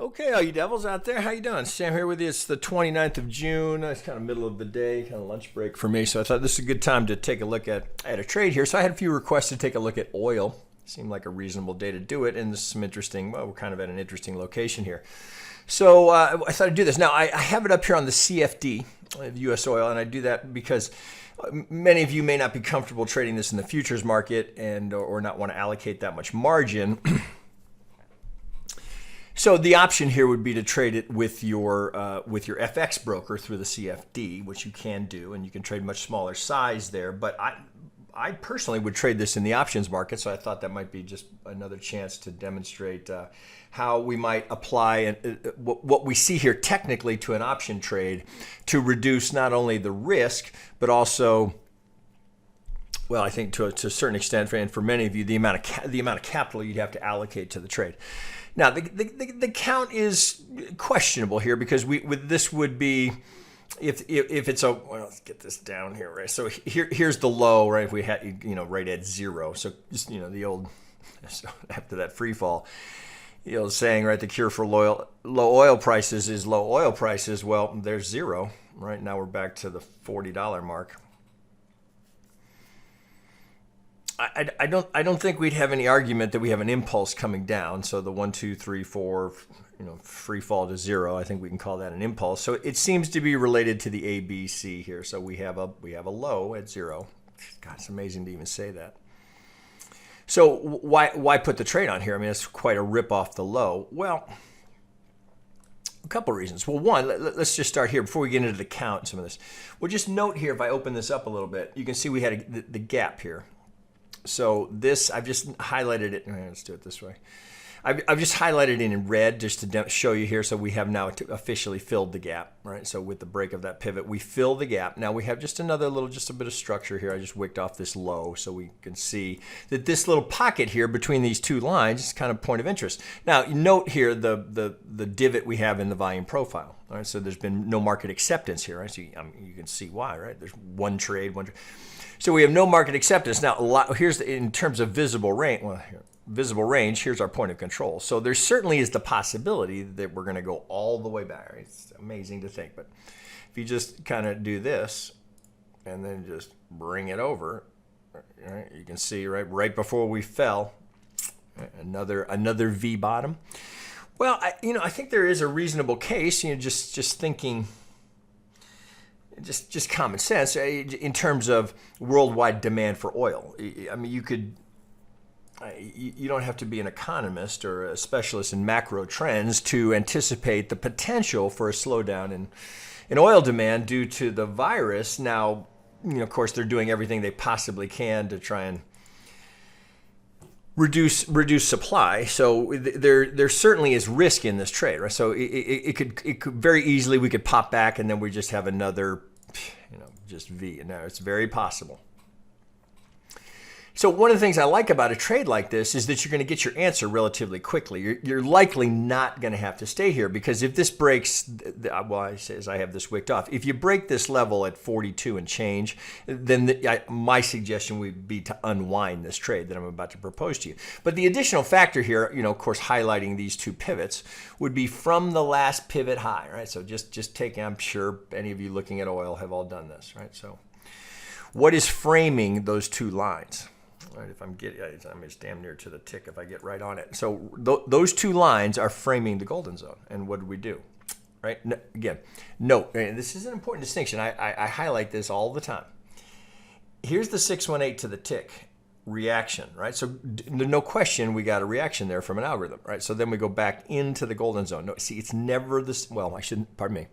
Okay, all you devils out there, how you doing? Sam here with you. It's the 29th of June. It's kind of middle of the day, kind of lunch break for me. So I thought this is a good time to take a look at a trade here. So I had a few requests to take a look at oil. Seemed like a reasonable day to do it. And this is some interesting, well, we're kind of at an interesting location here. So I thought I'd do this. Now, I have it up here on the CFD of U.S. oil, and I do that because many of you may not be comfortable trading this in the futures market and or not want to allocate that much margin. So the option here would be to trade it with your FX broker through the CFD, which you can do, and you can trade much smaller size there. But I personally would trade this in the options market, so I thought that might be just another chance to demonstrate how we might apply what we see here technically to an option trade to reduce not only the risk, but also, well, I think to a certain extent, and for many of you, the amount of capital you'd have to allocate to the trade. Now, the count is questionable here because this would be if it's a, well, let's get this down here, right? So here's the low, right? If we had, right at zero. So just, the old, so after that free fall, saying, right, the cure for low oil prices is low oil prices. Well, there's zero, right? Now we're back to the $40 mark. I don't think we'd have any argument that we have an impulse coming down. So the 1, 2, 3, 4, free fall to zero. I think we can call that an impulse. So it seems to be related to the ABC here. So we have a low at zero. God, it's amazing to even say that. So why put the trade on here? I mean, it's quite a rip off the low. Well, a couple of reasons. Well, one, let's just start here before we get into the count and some of this. Well, just note here, if I open this up a little bit, you can see we had the gap here. So this, I've just highlighted it. Let's do it this way. I've just highlighted it in red just to show you here. So we have now officially filled the gap, right? So with the break of that pivot, we fill the gap. Now we have just another little, just a bit of structure here. I just wicked off this low so we can see that this little pocket here between these two lines is kind of point of interest. Now note here the divot we have in the volume profile. All right, so there's been no market acceptance here, right? So you can see why, right? There's one trade. So we have no market acceptance. Now, here's in terms of visible range. Well, visible range. Here's our point of control. So there certainly is the possibility that we're going to go all the way back. Right? It's amazing to think, but if you just kind of do this and then just bring it over, right, you can see right before we fell, right, another V bottom. Well, I think there is a reasonable case. Just thinking. Just common sense in terms of worldwide demand for oil. I mean, you don't have to be an economist or a specialist in macro trends to anticipate the potential for a slowdown in oil demand due to the virus. Now, of course, they're doing everything they possibly can to try and reduce supply. So there certainly is risk in this trade, right? So it could very easily, we could pop back and then we just have another, just V. Now it's very possible. So one of the things I like about a trade like this is that you're going to get your answer relatively quickly. You're likely not going to have to stay here because if this breaks, well, I say as I have this wicked off, if you break this level at 42 and change, then my suggestion would be to unwind this trade that I'm about to propose to you. But the additional factor here, of course, highlighting these two pivots would be from the last pivot high, right? So just take, I'm sure any of you looking at oil have all done this, right? So what is framing those two lines? Right, if I'm it's damn near to the tick if I get right on it. So those two lines are framing the golden zone. And what do we do? Right? Again, note, this is an important distinction. I highlight this all the time. Here's the 618 to the tick reaction, right? So no question we got a reaction there from an algorithm, right? So then we go back into the golden zone. No, see, it's never this, well, I shouldn't, pardon me.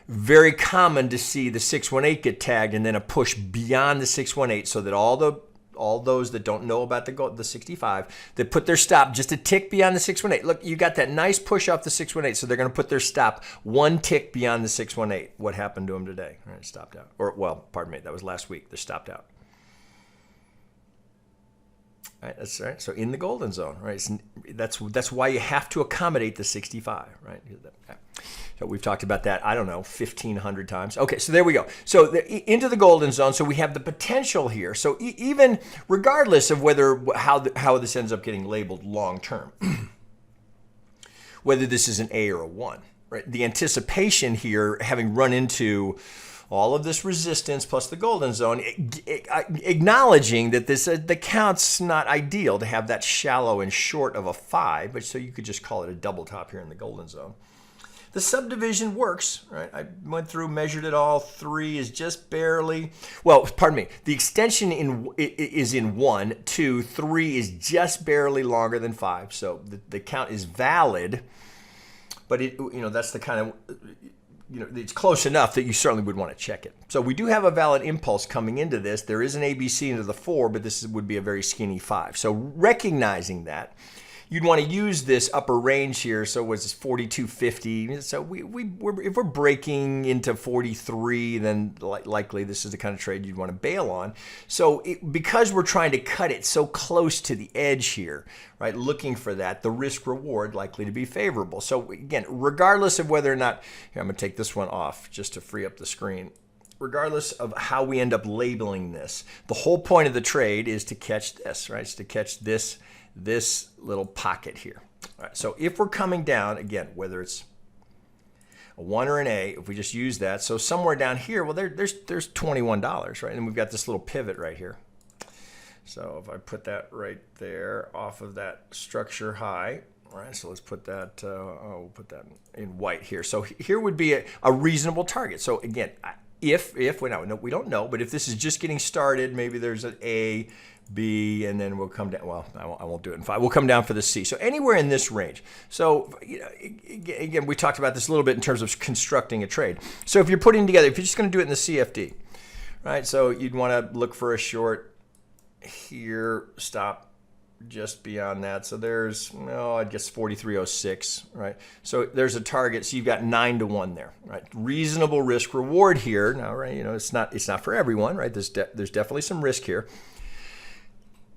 Very common to see the 618 get tagged and then a push beyond the 618 so that all those that don't know about the 65, that put their stop just a tick beyond the 618. Look, you got that nice push off the 618, so they're going to put their stop one tick beyond the 618. What happened to them today? All right, stopped out. Or, well, pardon me, that was last week. They stopped out. All right, that's right. So in the golden zone, right? That's why you have to accommodate the 65, right? So we've talked about that, I don't know, 1,500 times. Okay, so there we go. So into the golden zone, so we have the potential here. So even regardless of how this ends up getting labeled long term, whether this is an A or a 1. Right? The anticipation here, having run into all of this resistance plus the golden zone, acknowledging that the count's not ideal to have that shallow and short of a 5, but so you could just call it a double top here in the golden zone. The subdivision works, right? I went through, measured it all. 3 is just barely, well, pardon me. The extension is in 1, 2, 3 is just barely longer than 5. So the count is valid, but that's the kind of, it's close enough that you certainly would want to check it. So we do have a valid impulse coming into this. There is an ABC into the 4, but this would be a very skinny 5. So recognizing that, you'd want to use this upper range here. So was 42.50. So if we're breaking into 43, then likely this is the kind of trade you'd want to bail on. So because we're trying to cut it so close to the edge here, right, looking for that, the risk reward likely to be favorable. So again, regardless of whether or not, here, I'm going to take this one off just to free up the screen. Regardless of how we end up labeling this, the whole point of the trade is to catch this, right? It's to catch this little pocket here. All right, so if we're coming down, again, whether it's a 1 or an A, if we just use that, so somewhere down here, well, there's $21, right? And we've got this little pivot right here. So if I put that right there off of that structure high, all right, so let's put that, we'll put that in white here. So here would be a reasonable target. So again, if we don't know, but if this is just getting started, maybe there's an A, B, and then we'll come down. Well, I won't do it in 5. We'll come down for the C. So anywhere in this range. So again, we talked about this a little bit in terms of constructing a trade. So if you're putting together, if you're just going to do it in the CFD, right? So you'd want to look for a short here, stop just beyond that. So there's, I guess 43.06, right? So there's a target. So you've got 9 to 1 there, right? Reasonable risk reward here. Now, right? It's not for everyone, right? There's definitely some risk here.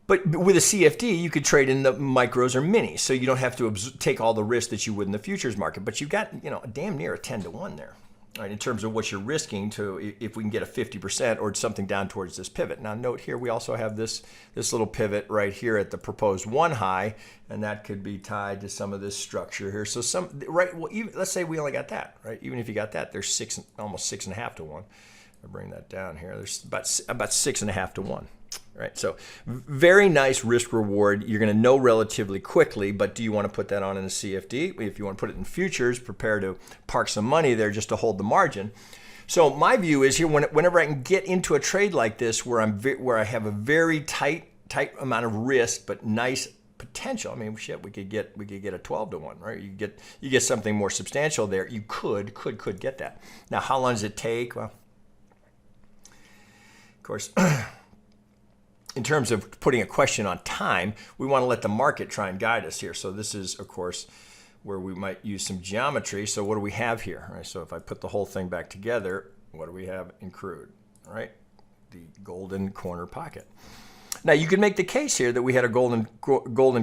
But with a CFD, you could trade in the micros or minis, so you don't have to take all the risk that you would in the futures market. But you've got, damn near a 10 to 1 there, right, in terms of what you're risking to if we can get a 50% or something down towards this pivot. Now, note here we also have this little pivot right here at the proposed 1 high, and that could be tied to some of this structure here. So let's say we only got that, right? Even if you got that, there's almost 6.5 to 1. I'll bring that down here. There's about 6.5 to 1. Right, so very nice risk reward. You're going to know relatively quickly, but do you want to put that on in a CFD? If you want to put it in futures, prepare to park some money there just to hold the margin. So my view is here, whenever I can get into a trade like this where I have a very tight amount of risk but nice potential. I mean, shit, we could get a 12 to 1, right? You get something more substantial there. You could get that. Now, how long does it take? Well, of course. In terms of putting a question on time, we want to let the market try and guide us here. So this is, of course, where we might use some geometry. So what do we have here? All right, so if I put the whole thing back together, what do we have in crude? All right, the golden corner pocket. Now you can make the case here that we had a golden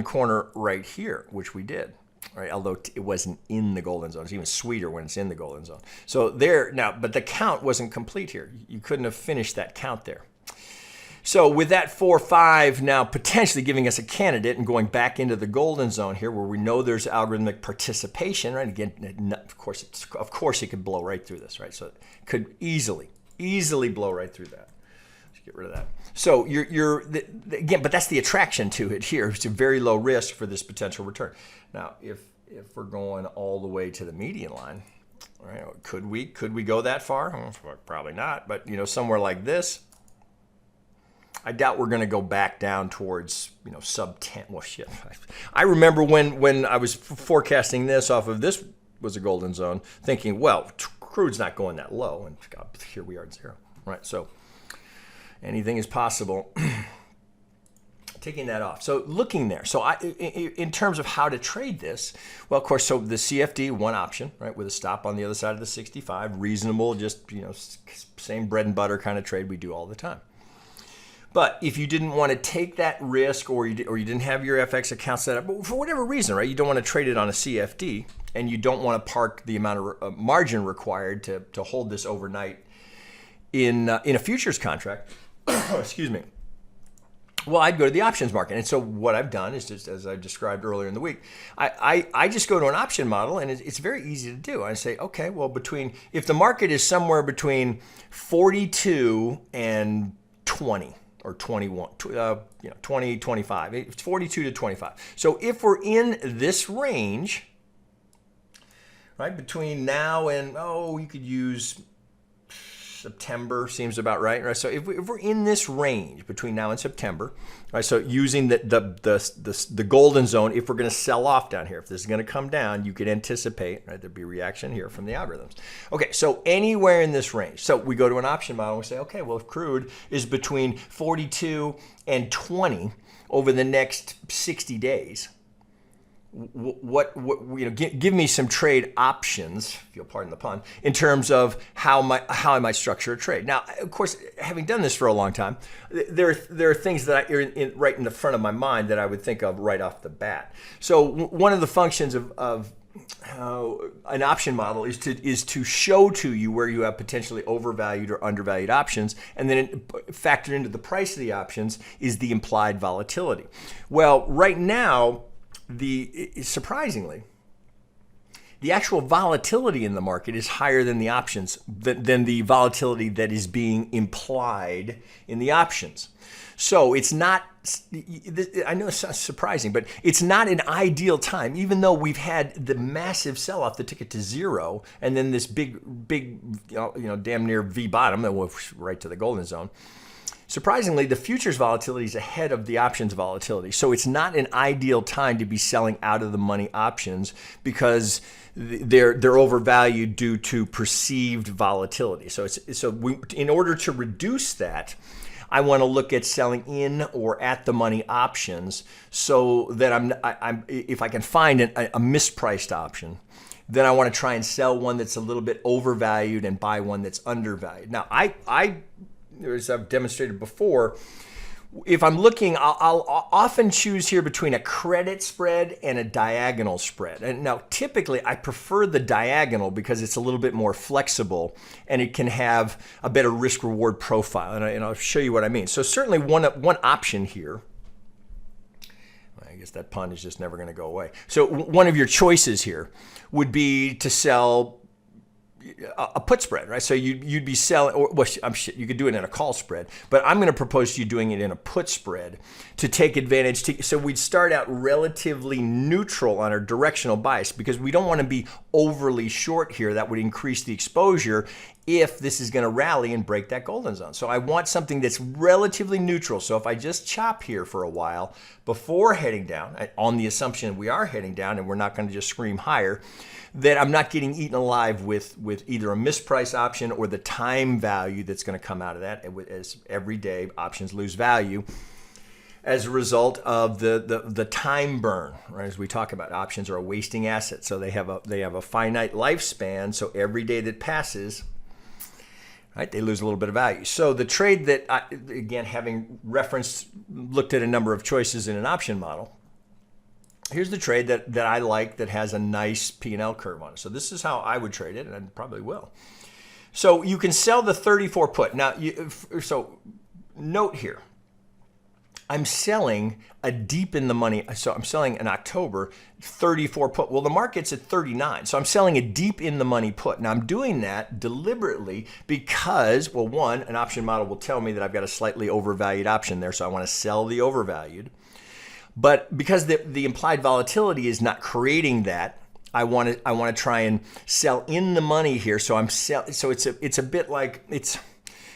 corner right here, which we did. Right, although it wasn't in the golden zone. It's even sweeter when it's in the golden zone. So there now, but the count wasn't complete here. You couldn't have finished that count there. So with that 4-5 now potentially giving us a candidate and going back into the golden zone here where we know there's algorithmic participation, right? Again, of course it could blow right through this, right? So it could easily blow right through that. Let's get rid of that. So again, but that's the attraction to it here. It's a very low risk for this potential return. Now, if we're going all the way to the median line, right? Could we go that far? Probably not, but somewhere like this, I doubt we're going to go back down towards, sub 10. Well, shit. I remember when I was forecasting this off of this was a golden zone, thinking, well, crude's not going that low. And God, here we are at 0. Right? So anything is possible. Taking that off. So looking there. So in terms of how to trade this, well, of course, so the CFD, one option, right, with a stop on the other side of the 65, reasonable, just, same bread and butter kind of trade we do all the time. But if you didn't want to take that risk or you didn't have your FX account set up, but for whatever reason, right, you don't want to trade it on a CFD and you don't want to park the amount of margin required to hold this overnight in a futures contract, excuse me. Well, I'd go to the options market. And so what I've done is, just as I described earlier in the week, I just go to an option model, and it's very easy to do. I say, okay, well, if the market is somewhere between 42 and 20 or 21, 20, 25, it's 42 to 25. So if we're in this range, right, between now and, you could use September, seems about right? So if we're in this range between now and September, right? So using the golden zone, if we're going to sell off down here, if this is going to come down, you could anticipate, right, there'd be reaction here from the algorithms. Okay, so anywhere in this range. So we go to an option model and we say, okay, well, if crude is between 42 and 20 over the next 60 days, give me some trade options, if you'll pardon the pun, in terms of how I might structure a trade. Now, of course, having done this for a long time, there are things that are right in the front of my mind that I would think of right off the bat. So one of the functions of an option model is to show to you where you have potentially overvalued or undervalued options, and then factored into the price of the options is the implied volatility. Well, right now, surprisingly, the actual volatility in the market is higher than the options, than the volatility that is being implied in the options. So it's not, I know it sounds surprising, but it's not an ideal time, even though we've had the massive sell-off that took it to zero, and then this big, damn near V bottom that went right to the golden zone. Surprisingly, the futures volatility is ahead of the options volatility. So it's not an ideal time to be selling out of the money options because they're overvalued due to perceived volatility. So in order to reduce that, I want to look at selling in or at the money options so that if I can find a mispriced option, then I want to try and sell one that's a little bit overvalued and buy one that's undervalued. Now, as I've demonstrated before, if I'm looking, I'll often choose here between a credit spread and a diagonal spread. And now, typically, I prefer the diagonal because it's a little bit more flexible and it can have a better risk-reward profile. And I'll show you what I mean. So certainly one option here, I guess that pun is just never going to go away. So one of your choices here would be to sell a put spread, right? So you'd be selling, you could do it in a call spread, but I'm going to propose to you doing it in a put spread to take advantage. So we'd start out relatively neutral on our directional bias because we don't want to be overly short here. That would increase the exposure if this is going to rally and break that golden zone. So I want something that's relatively neutral. So if I just chop here for a while before heading down, on the assumption we are heading down and we're not going to just scream higher, that I'm not getting eaten alive with either a mispriced option or the time value that's going to come out of that, as every day options lose value as a result of the time burn, right? As we talk about, options are a wasting asset, so they have a finite lifespan. So every day that passes, right, they lose a little bit of value. So the trade that, again, having looked at a number of choices in an option model, here's the trade that I like that has a nice P&L curve on it. So this is how I would trade it, and I probably will. So you can sell the 34 put. Now, so note here, I'm selling a deep in the money. So I'm selling in October 34 put. Well, the market's at 39. So I'm selling a deep in the money put. Now I'm doing that deliberately because, well, one, an option model will tell me that I've got a slightly overvalued option there. So I want to sell the overvalued. But because the implied volatility is not creating that, I want to try and sell in the money here. So it's a bit like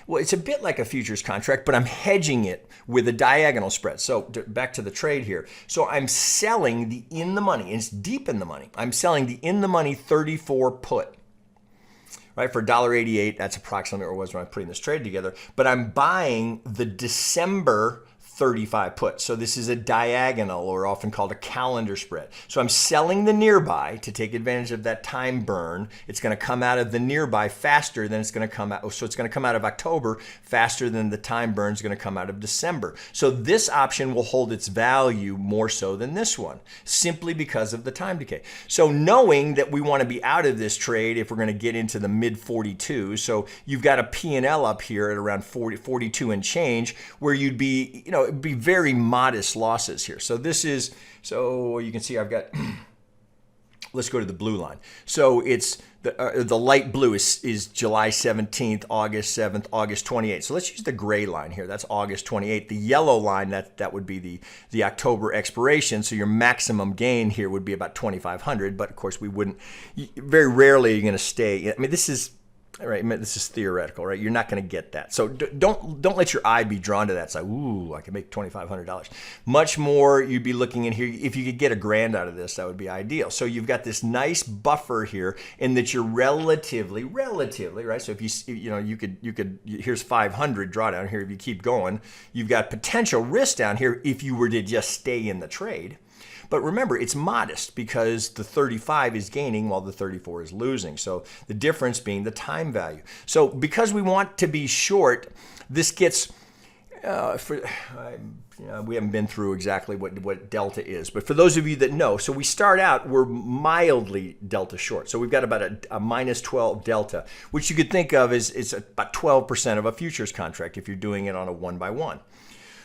a futures contract, but I'm hedging it with a diagonal spread. So back to the trade here. So I'm selling the in the money, and it's deep in the money. I'm selling the in the money 34 put, right, for $1.88. That's approximately what it was when I'm putting this trade together. But I'm buying the December 35 put. So this is a diagonal, or often called a calendar spread. So I'm selling the nearby to take advantage of that time burn. It's going to come out of the nearby faster than it's going to come out. So it's going to come out of October faster than the time burn is going to come out of December. So this option will hold its value more so than this one, simply because of the time decay. So knowing that we want to be out of this trade if we're going to get into the mid 42, so you've got a P&L up here at around 42 and change, where you'd be, it'd be very modest losses here. So this is, so you can see I've got, let's go to the blue line. So it's the light blue is July 17th, August 7th, August 28th. So let's use the gray line here. That's August 28th. The yellow line, that would be the October expiration. So your maximum gain here would be about 2,500. But of course, we wouldn't. Very rarely are you going to stay. I mean, this is. Right, this is theoretical, right? You're not going to get that. So don't let your eye be drawn to that. It's like, ooh, I can make $2,500. Much more, you'd be looking in here. If you could get $1,000 out of this, that would be ideal. So you've got this nice buffer here, in that you're relatively, right? So if you could, here's 500 drawdown here. If you keep going, you've got potential risk down here if you were to just stay in the trade. But remember, it's modest because the 35 is gaining while the 34 is losing. So the difference being the time value. So because we want to be short, this gets, we haven't been through exactly what delta is. But for those of you that know, so we start out, we're mildly delta short. So we've got about a minus 12 delta, which you could think of as it's about 12% of a futures contract if you're doing it on a 1-by-1.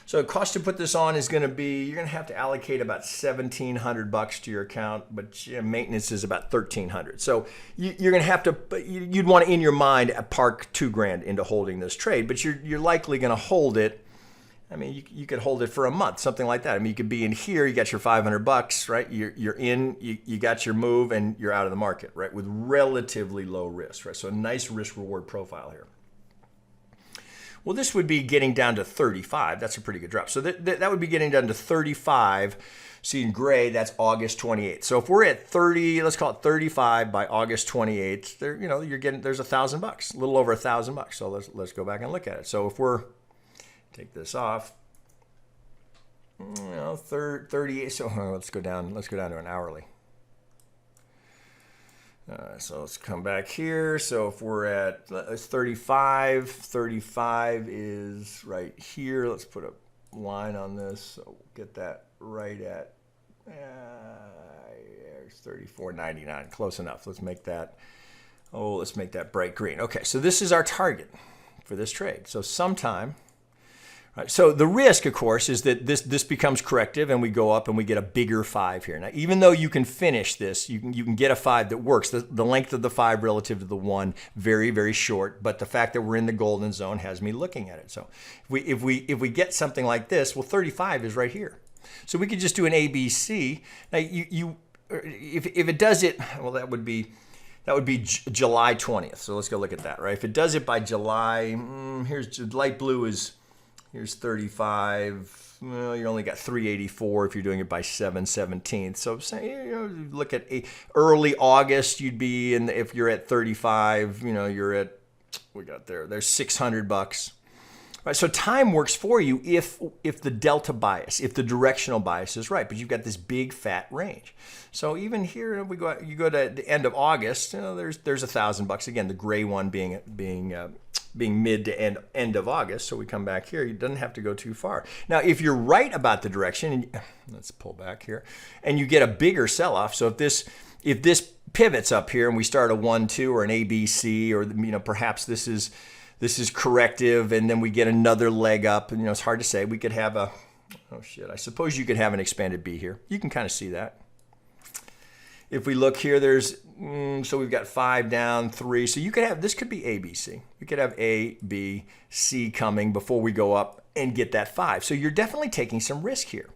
So the cost to put this on is going to be, you're going to have to allocate about $1,700 to your account, but maintenance is about $1,300. So you're going to have to, you'd want to, in your mind, park $2,000 into holding this trade, but you're likely going to hold it. I mean, you could hold it for a month, something like that. I mean, you could be in here, you got your $500, right? You're in, you got your move, and you're out of the market, right? With relatively low risk, right? So a nice risk-reward profile here. Well, this would be getting down to 35. That's a pretty good drop. So that would be getting down to 35. See in gray, that's August 28th. So if we're at 30, let's call it 35 by August 28th, you're getting, there's $1,000, a little over $1,000. So let's go back and look at it. So if we're, take this off, 38. So let's go down to an hourly. So let's come back here. So if we're at 35, 35 is right here. Let's put a line on this. So we'll get that right at 34.99. Close enough. Let's make that bright green. Okay, so this is our target for this trade. So sometime. Right. So the risk, of course, is that this becomes corrective and we go up and we get a bigger 5 here. Now, even though you can finish this, you can get a 5 that works. The length of the 5 relative to the 1, very, very short. But the fact that we're in the golden zone has me looking at it. So if we get something like this, well, 35 is right here. So we could just do an ABC. Now, if it does it, well, that would be July 20th. So let's go look at that, right? If it does it by July, here's light blue is. Here's 35. Well, you only got 384 if you're doing it by 7/17. So say, look at early August, you'd be in. If you're at 35, you're at. There's $600. Right, so time works for you if the delta bias, if the directional bias is right, but you've got this big fat range. So even here, you go to the end of August, there's $1,000 again. The gray one being mid to end of August. So we come back here. You doesn't have to go too far. Now, if you're right about the direction, and let's pull back here, and you get a bigger sell-off. So if this pivots up here and we start a 1-2 or an ABC, or perhaps this is corrective, and then we get another leg up, and it's hard to say. We could have I suppose you could have an expanded B here. You can kind of see that. If we look here, so we've got 5 down, 3. So you could have, this could be ABC. We could have A, B, C coming before we go up and get that 5. So you're definitely taking some risk here.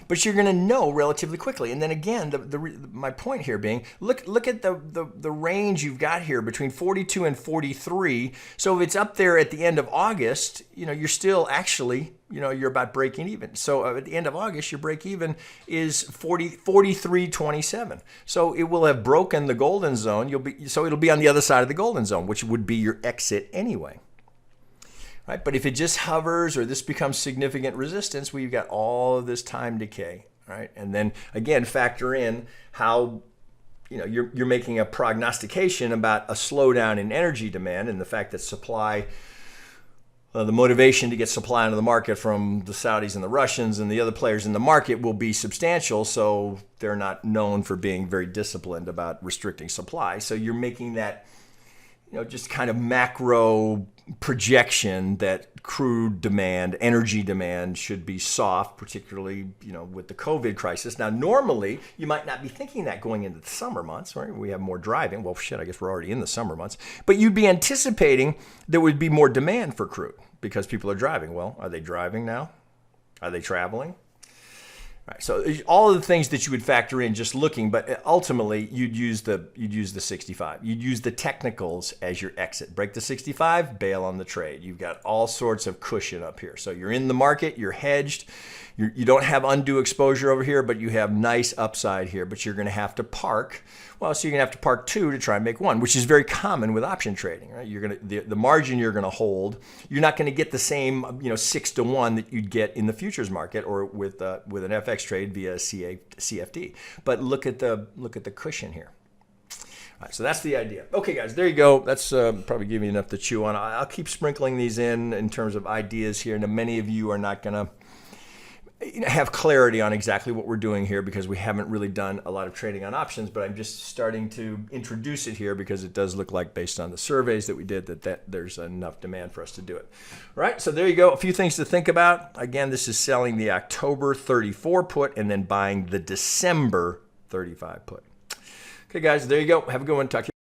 But you're going to know relatively quickly. And then again, my point here being, look at the range you've got here between 42 and 43. So if it's up there at the end of August, you're still actually, you're about breaking even. So at the end of August, your break even is 43.27. So it will have broken the golden zone. It'll be on the other side of the golden zone, which would be your exit anyway. Right? But if it just hovers or this becomes significant resistance, we've got all of this time decay. Right? And then again, factor in how you're making a prognostication about a slowdown in energy demand and the fact that supply, the motivation to get supply into the market from the Saudis and the Russians and the other players in the market will be substantial. So they're not known for being very disciplined about restricting supply. So you're making that. just kind of macro projection that crude demand, energy demand should be soft, particularly, with the COVID crisis. Now, normally you might not be thinking that going into the summer months, right? We have more driving. Well, shit, I guess we're already in the summer months, but you'd be anticipating there would be more demand for crude because people are driving. Well, are they driving now? Are they traveling? Right, so all of the things that you would factor in just looking, but ultimately you'd use the 65. You'd use the technicals as your exit. Break the 65, bail on the trade. You've got all sorts of cushion up here. So you're in the market, you're hedged. You don't have undue exposure over here, but you have nice upside here. But you're going to have to park. Well, so you're going to have to park 2 to try and make 1, which is very common with option trading, right? You're going to the margin you're going to hold. You're not going to get the same 6-to-1 that you'd get in the futures market or with an FX trade via CFD. But look at the cushion here. All right, so that's the idea. Okay, guys, there you go. That's probably giving you enough to chew on. I'll keep sprinkling these in terms of ideas here. Now, many of you are not going to have clarity on exactly what we're doing here because we haven't really done a lot of trading on options, but I'm just starting to introduce it here because it does look like, based on the surveys that we did, that there's enough demand for us to do it. All right, so there you go. A few things to think about. Again, this is selling the October 34 put and then buying the December 35 put. Okay, guys, there you go. Have a good one. Talk to you.